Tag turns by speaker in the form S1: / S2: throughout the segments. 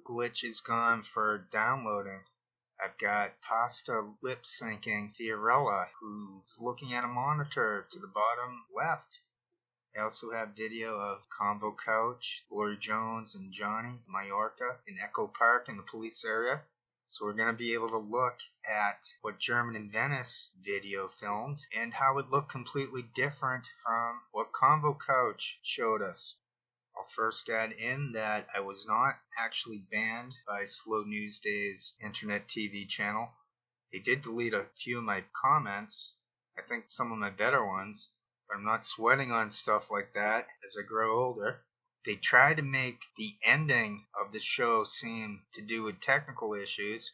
S1: glitch is gone for downloading. I've got pasta lip syncing Fiorella, who's looking at a monitor to the bottom left. I also have video of Convo Couch, Lori Jones, and Johnny Mallorca in Echo Park in the police area. So we're going to be able to look at what German in Venice video filmed and how it looked completely different from what Convo Couch showed us. I'll first add in that I was not actually banned by Slow News Day's internet TV channel. They did delete a few of my comments, I think some of my better ones, but I'm not sweating on stuff like that as I grow older. They tried to make the ending of the show seem to do with technical issues.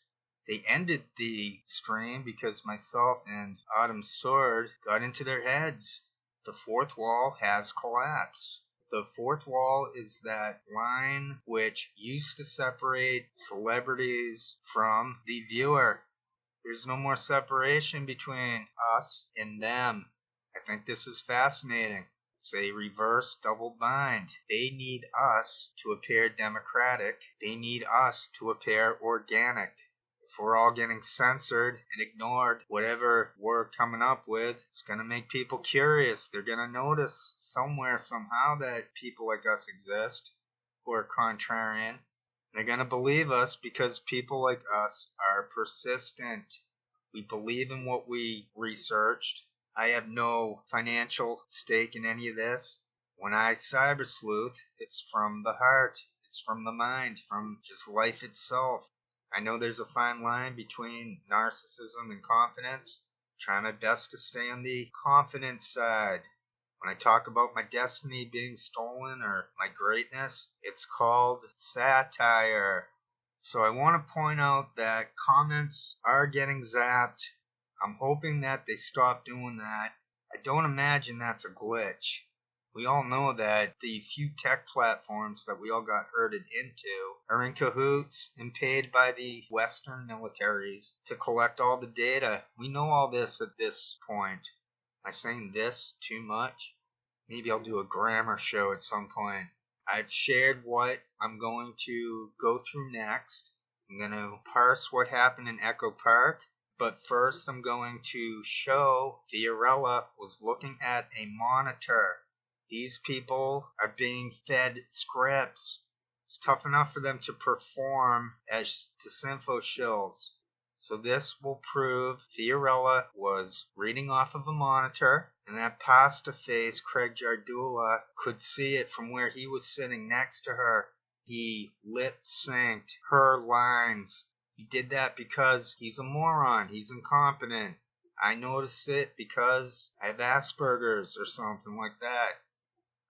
S1: They ended the stream because myself and Autumn Sword got into their heads. The fourth wall has collapsed. The fourth wall is that line which used to separate celebrities from the viewer. There's no more separation between us and them. I think this is fascinating. It's a reverse double bind. They need us to appear democratic. They need us to appear organic. If we're all getting censored and ignored, whatever we're coming up with, it's going to make people curious. They're going to notice somewhere, somehow, that people like us exist who are contrarian. They're going to believe us because people like us are persistent. We believe in what we researched. I have no financial stake in any of this. When I cyber sleuth, it's from the heart. It's from the mind, from just life itself. I know there's a fine line between narcissism and confidence. Try my best to stay on the confident side. When I talk about my destiny being stolen or my greatness, it's called satire. So I want to point out that comments are getting zapped. I'm hoping that they stop doing that. I don't imagine that's a glitch. We all know that the few tech platforms that we all got herded into are in cahoots and paid by the Western militaries to collect all the data. We know all this at this point. Am I saying this too much? Maybe I'll do a grammar show at some point. I've shared what I'm going to go through next. I'm going to parse what happened in Echo Park. But first I'm going to show Fiorella was looking at a monitor. These people are being fed scripts. It's tough enough for them to perform as Disinfo shills. So this will prove Fiorella was reading off of a monitor, and that pasta face Craig Jardula could see it from where he was sitting next to her. He lip synced her lines. He did that because he's a moron. He's incompetent. I notice it because I have Asperger's or something like that.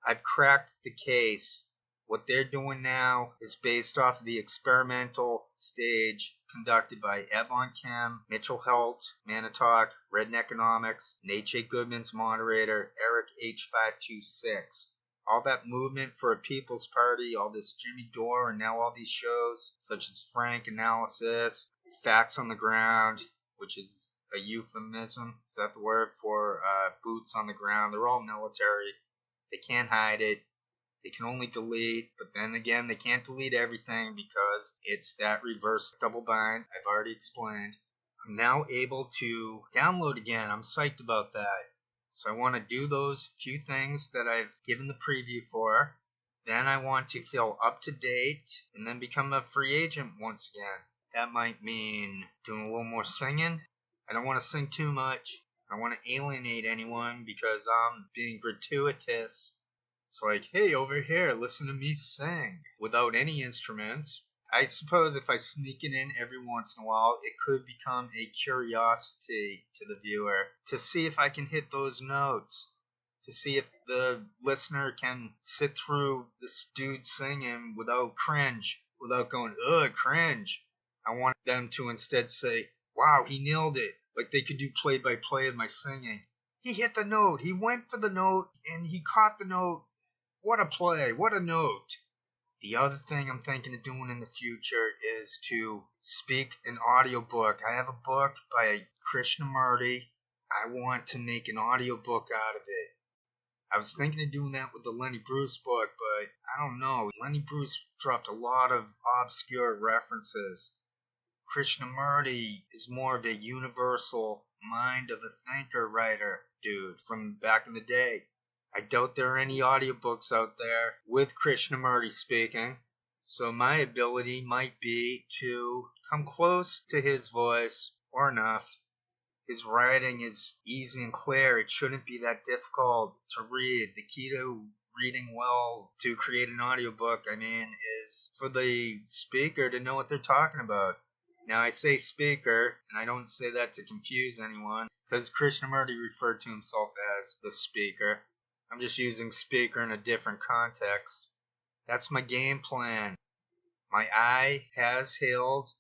S1: I've cracked the case. What they're doing now is based off of the experimental stage conducted by Ebon Kim, Mitchell Helt, Manitalk, Redneckonomics, and H.A. Goodman's moderator, Eric H526. All that movement for a People's Party, all this Jimmy Dore, and now all these shows, such as Frank Analysis, Facts on the Ground, which is a euphemism, is that the word for boots on the ground? They're all military. They can't hide it. They can only delete, but then again, they can't delete everything because it's that reverse double bind I've already explained. I'm now able to download again. I'm psyched about that. So I want to do those few things that I've given the preview for. Then I want to feel up to date and then become a free agent once again. That might mean doing a little more singing. I don't want to sing too much. I don't want to alienate anyone because I'm being gratuitous. It's like, hey, over here, listen to me sing without any instruments. I suppose if I sneak it in every once in a while, it could become a curiosity to the viewer to see if I can hit those notes, to see if the listener can sit through this dude singing without cringe, without going, ugh, cringe. I want them to instead say, wow, he nailed it, like they could do play-by-play of my singing. He hit the note, he went for the note, and he caught the note. What a play, what a note. The other thing I'm thinking of doing in the future is to speak an audiobook. I have a book by Krishnamurti. I want to make an audiobook out of it. I was thinking of doing that with the Lenny Bruce book, but but I don't know. Lenny Bruce dropped a lot of obscure references. Krishnamurti is more of a universal mind of a thinker writer dude from back in the day. I doubt there are any audiobooks out there with Krishnamurti speaking, so my ability might be to come close to his voice or enough. His writing is easy and clear. It shouldn't be that difficult to read. The key to reading well to create an audiobook, is for the speaker to know what they're talking about. Now, I say speaker, and I don't say that to confuse anyone, because Krishnamurti referred to himself as the speaker. I'm just using speaker in a different context. That's my game plan. My eye has healed.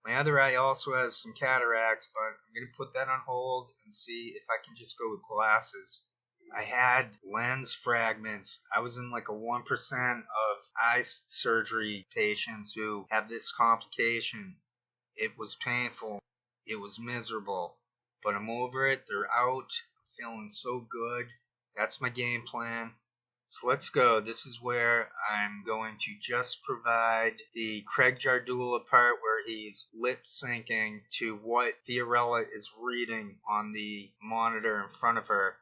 S1: My other eye also has some cataracts, but I'm going to put that on hold and see if I can just go with glasses. I had lens fragments. I was in like a 1% of eye surgery patients who have this complication. It was painful. It was miserable. But I'm over it. They're out. I'm feeling so good. That's my game plan. So let's go. This is where I'm going to just provide the Craig Jardula part where he's lip syncing to what Fiorella is reading on the monitor in front of her.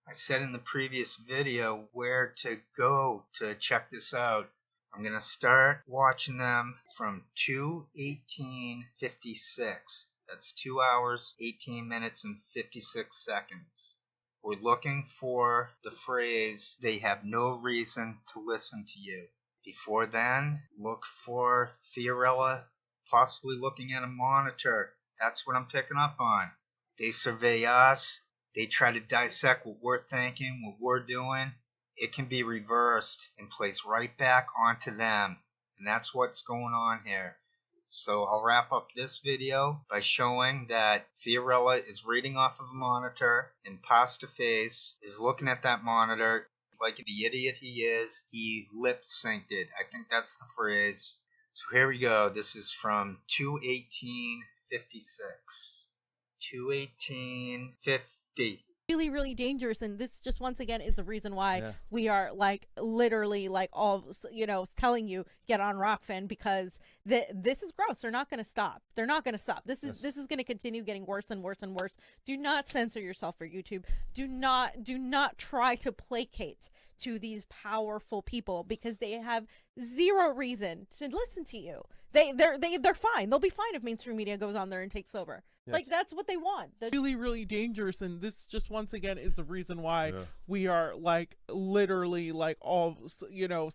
S1: I said in the previous video where to go to check this out. I'm going to start watching them from 2:18:56. That's 2 hours, 18 minutes, and 56 seconds. We're looking for the phrase, they have no reason to listen to you. Before then, look for Fiorella possibly looking at a monitor. That's what I'm picking up on. They survey us. They try to dissect what we're thinking, what we're doing. It can be reversed and placed right back onto them. And that's what's going on here. So I'll wrap up this video by showing that Fiorella is reading off of a monitor and Pasta Face is looking at that monitor like the idiot he is. He lip synced it. I think that's the phrase. So here we go. This is from 2:18:56. 2:18:50.
S2: Really, really dangerous, and this just once again is the reason why we are like literally like all telling you get on Rockfin, because this is gross. They're not going to stop. They're not going to stop. This is going to continue getting worse and worse and worse. Do not censor yourself for YouTube. Do not try to placate to these powerful people, because they have zero reason to listen to you. They're fine. They'll be fine if mainstream media goes on there and takes over. Yes. Like, that's what they want.
S3: Really, really dangerous, and this just once again is the reason why we are like literally like all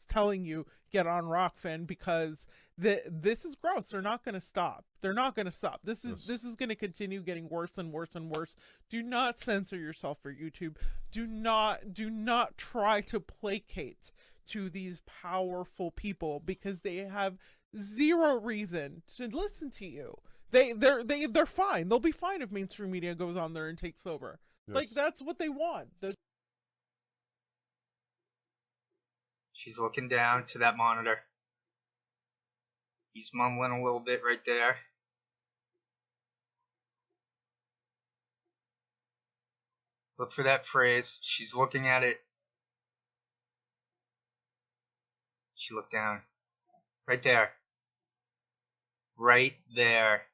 S3: telling you get on Rockfin, because this is gross. They're not going to stop. They're not going to stop. This is going to continue getting worse and worse and worse. Do not censor yourself for YouTube. Do not try to placate to these powerful people, because they have zero reason to listen to you. They're fine. They'll be fine if mainstream media goes on there and takes over. Yes. Like, that's what they want.
S1: She's looking down to that monitor. He's mumbling a little bit right there. Look for that phrase. She's looking at it. She looked down. Right there. Right there.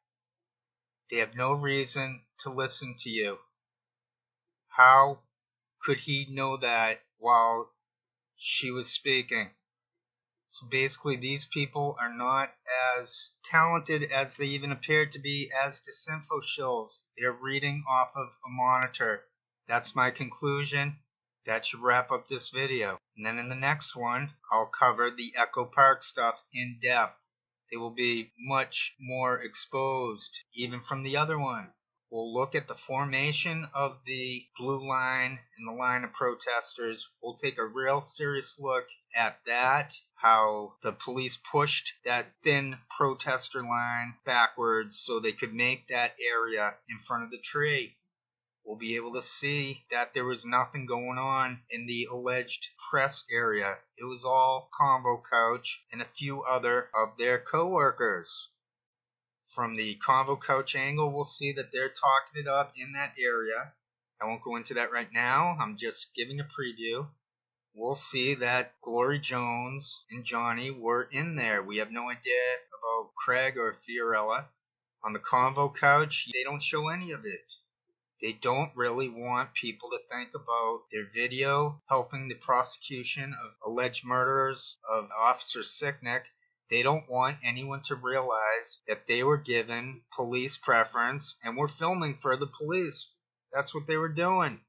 S1: They have no reason to listen to you. How could he know that while she was speaking? So basically, these people are not as talented as they even appear to be as disinfo shills. They're reading off of a monitor. That's my conclusion. That should wrap up this video. And then in the next one, I'll cover the Echo Park stuff in depth. They will be much more exposed, even from the other one. We'll look at the formation of the blue line and the line of protesters. We'll take a real serious look at that, how the police pushed that thin protester line backwards so they could make that area in front of the tree. We'll be able to see that there was nothing going on in the alleged press area. It was all Convo Couch and a few other of their co-workers. From the Convo Couch angle, we'll see that they're talking it up in that area. I won't go into that right now. I'm just giving a preview. we'll see that Glory Jones and Johnny were in there. We have no idea about Craig or Fiorella. On the Convo couch, they don't show any of it. They don't really want people to think about their video helping the prosecution of alleged murderers of Officer Sicknick. They don't want anyone to realize that they were given police preference and were filming for the police. That's what they were doing.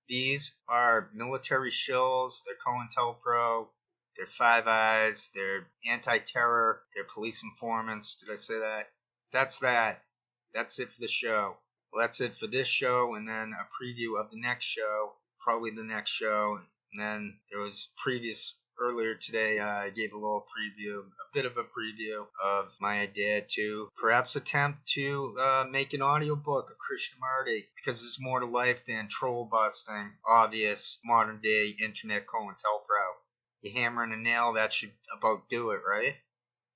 S1: These are military shills. They're COINTELPRO. They're Five Eyes. They're anti-terror. They're police informants. Did I say that? That's that. That's it for the show. Well, that's it for this show, and then a preview of the next show, probably the next show. And then there was earlier today, I gave a little preview, a bit of a preview of my idea to perhaps attempt to make an audiobook of Krishnamurti, because there's more to life than troll busting, obvious, modern day internet COINTELPRO. You hammer in a nail, that should about do it, right?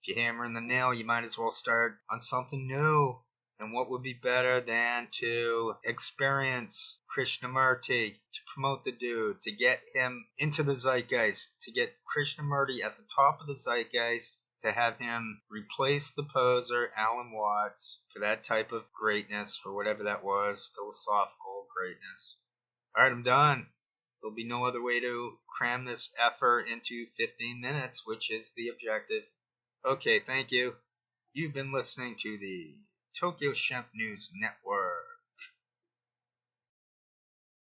S1: If you hammer in the nail, you might as well start on something new. And what would be better than to experience Krishnamurti, to promote the dude, to get him into the zeitgeist, to get Krishnamurti at the top of the zeitgeist, to have him replace the poser Alan Watts for that type of greatness, for whatever that was, philosophical greatness. Alright, I'm done. There'll be no other way to cram this effort into 15 minutes, which is the objective. Okay, thank you. You've been listening to the Tokyo Shemp News Network.